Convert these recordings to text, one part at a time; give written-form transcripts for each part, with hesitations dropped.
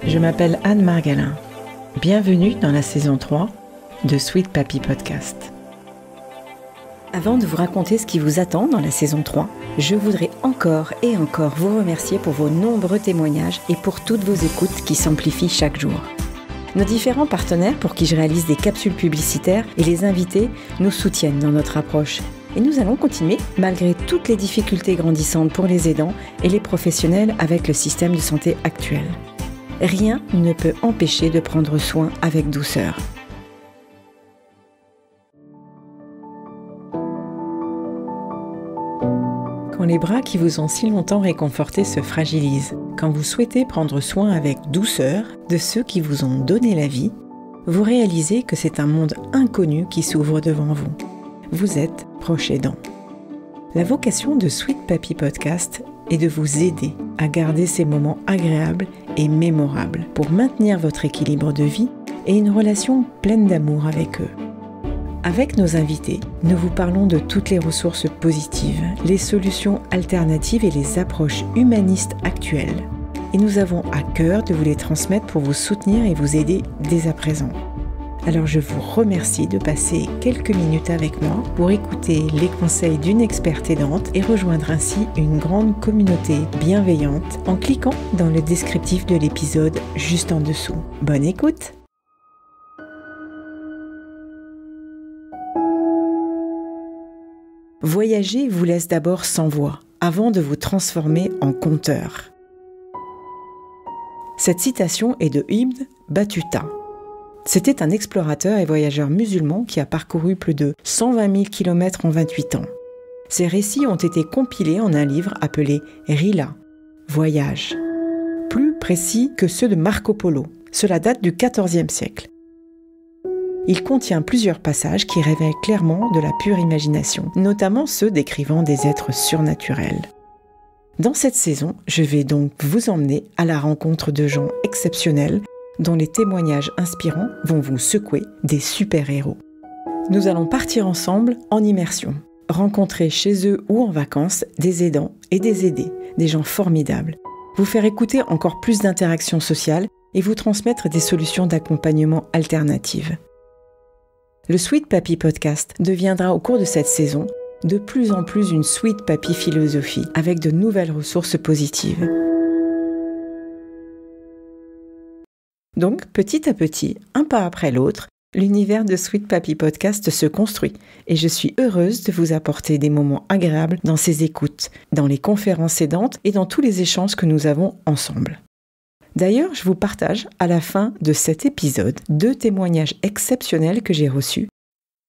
Je m'appelle Anne Margalin. Bienvenue dans la saison 3 de Sweet Papy Podcast. Avant de vous raconter ce qui vous attend dans la saison 3, je voudrais encore et encore vous remercier pour vos nombreux témoignages et pour toutes vos écoutes qui s'amplifient chaque jour. Nos différents partenaires pour qui je réalise des capsules publicitaires et les invités nous soutiennent dans notre approche. Et nous allons continuer malgré toutes les difficultés grandissantes pour les aidants et les professionnels avec le système de santé actuel. Rien ne peut empêcher de prendre soin avec douceur. Quand les bras qui vous ont si longtemps réconfortés se fragilisent, quand vous souhaitez prendre soin avec douceur de ceux qui vous ont donné la vie, vous réalisez que c'est un monde inconnu qui s'ouvre devant vous. Vous êtes proche aidant. La vocation de Sweet Papy Podcast est de vous aider à garder ces moments agréables et mémorables pour maintenir votre équilibre de vie et une relation pleine d'amour avec eux. Avec nos invités, nous vous parlons de toutes les ressources positives, les solutions alternatives et les approches humanistes actuelles. Et nous avons à cœur de vous les transmettre pour vous soutenir et vous aider dès à présent. Alors je vous remercie de passer quelques minutes avec moi pour écouter les conseils d'une experte aidante et rejoindre ainsi une grande communauté bienveillante en cliquant dans le descriptif de l'épisode juste en dessous. Bonne écoute! Voyager vous laisse d'abord sans voix, avant de vous transformer en conteur. Cette citation est de Ibn Battuta. C'était un explorateur et voyageur musulman qui a parcouru plus de 120 000 km en 28 ans. Ses récits ont été compilés en un livre appelé Rihla, Voyage. Plus précis que ceux de Marco Polo, cela date du XIVe siècle. Il contient plusieurs passages qui révèlent clairement de la pure imagination, notamment ceux décrivant des êtres surnaturels. Dans cette saison, je vais donc vous emmener à la rencontre de gens exceptionnels dont les témoignages inspirants vont vous secouer des super-héros. Nous allons partir ensemble en immersion, rencontrer chez eux ou en vacances des aidants et des aidés, des gens formidables, vous faire écouter encore plus d'interactions sociales et vous transmettre des solutions d'accompagnement alternatives. Le Sweet Papy Podcast deviendra au cours de cette saison de plus en plus une Sweet Papy philosophie avec de nouvelles ressources positives. Donc, petit à petit, un pas après l'autre, l'univers de Sweet Papy Podcast se construit et je suis heureuse de vous apporter des moments agréables dans ces écoutes, dans les conférences aidantes et dans tous les échanges que nous avons ensemble. D'ailleurs, je vous partage à la fin de cet épisode 2 témoignages exceptionnels que j'ai reçus,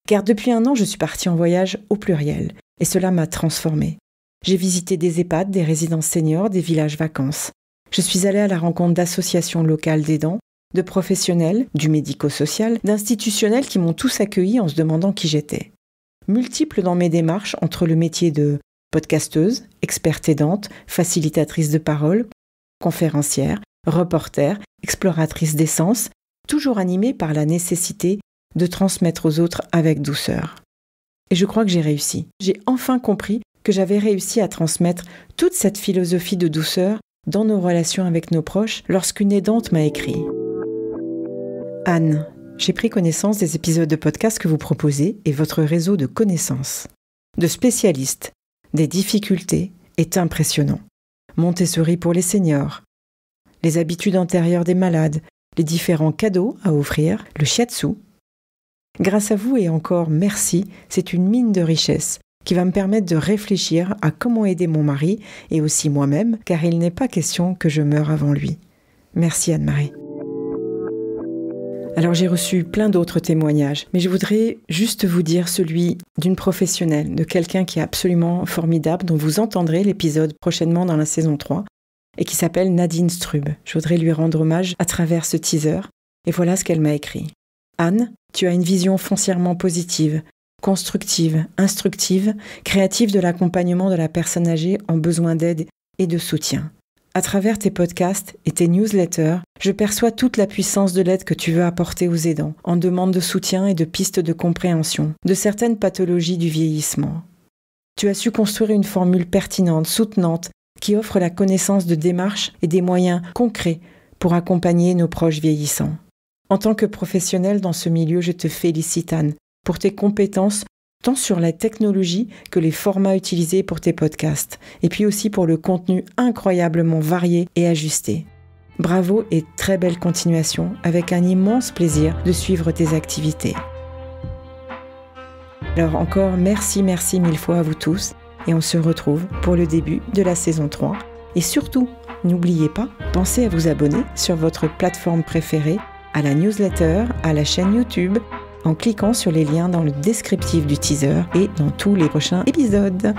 car depuis 1 an, je suis partie en voyage au pluriel et cela m'a transformée. J'ai visité des EHPAD, des résidences seniors, des villages vacances. Je suis allée à la rencontre d'associations locales d'aidants, de professionnels, du médico-social, d'institutionnels qui m'ont tous accueilli en se demandant qui j'étais. Multiples dans mes démarches entre le métier de podcasteuse, experte aidante, facilitatrice de parole, conférencière, reporter, exploratrice d'essence, toujours animée par la nécessité de transmettre aux autres avec douceur. Et je crois que j'ai réussi. J'ai enfin compris que j'avais réussi à transmettre toute cette philosophie de douceur dans nos relations avec nos proches lorsqu'une aidante m'a écrit « Anne, j'ai pris connaissance des épisodes de podcast que vous proposez et votre réseau de connaissances, de spécialistes, des difficultés est impressionnant. Montessori pour les seniors, les habitudes antérieures des malades, les différents cadeaux à offrir, le shiatsu. Grâce à vous et encore merci, c'est une mine de richesse qui va me permettre de réfléchir à comment aider mon mari et aussi moi-même, car il n'est pas question que je meure avant lui. Merci Anne-Marie. Alors j'ai reçu plein d'autres témoignages, mais je voudrais juste vous dire celui d'une professionnelle, de quelqu'un qui est absolument formidable, dont vous entendrez l'épisode prochainement dans la saison 3, et qui s'appelle Nadine Strub. Je voudrais lui rendre hommage à travers ce teaser, et voilà ce qu'elle m'a écrit. Anne, tu as une vision foncièrement positive, constructive, instructive, créative de l'accompagnement de la personne âgée en besoin d'aide et de soutien. À travers tes podcasts et tes newsletters, je perçois toute la puissance de l'aide que tu veux apporter aux aidants, en demande de soutien et de pistes de compréhension de certaines pathologies du vieillissement. Tu as su construire une formule pertinente, soutenante qui offre la connaissance de démarches et des moyens concrets pour accompagner nos proches vieillissants. En tant que professionnel dans ce milieu, je te félicite, Anne, pour tes compétences tant sur la technologie que les formats utilisés pour tes podcasts, et puis aussi pour le contenu incroyablement varié et ajusté. Bravo et très belle continuation, avec un immense plaisir de suivre tes activités. Alors encore merci mille fois à vous tous, et on se retrouve pour le début de la saison 3. Et surtout, n'oubliez pas, pensez à vous abonner sur votre plateforme préférée, à la newsletter, à la chaîne YouTube, en cliquant sur les liens dans le descriptif du teaser et dans tous les prochains épisodes.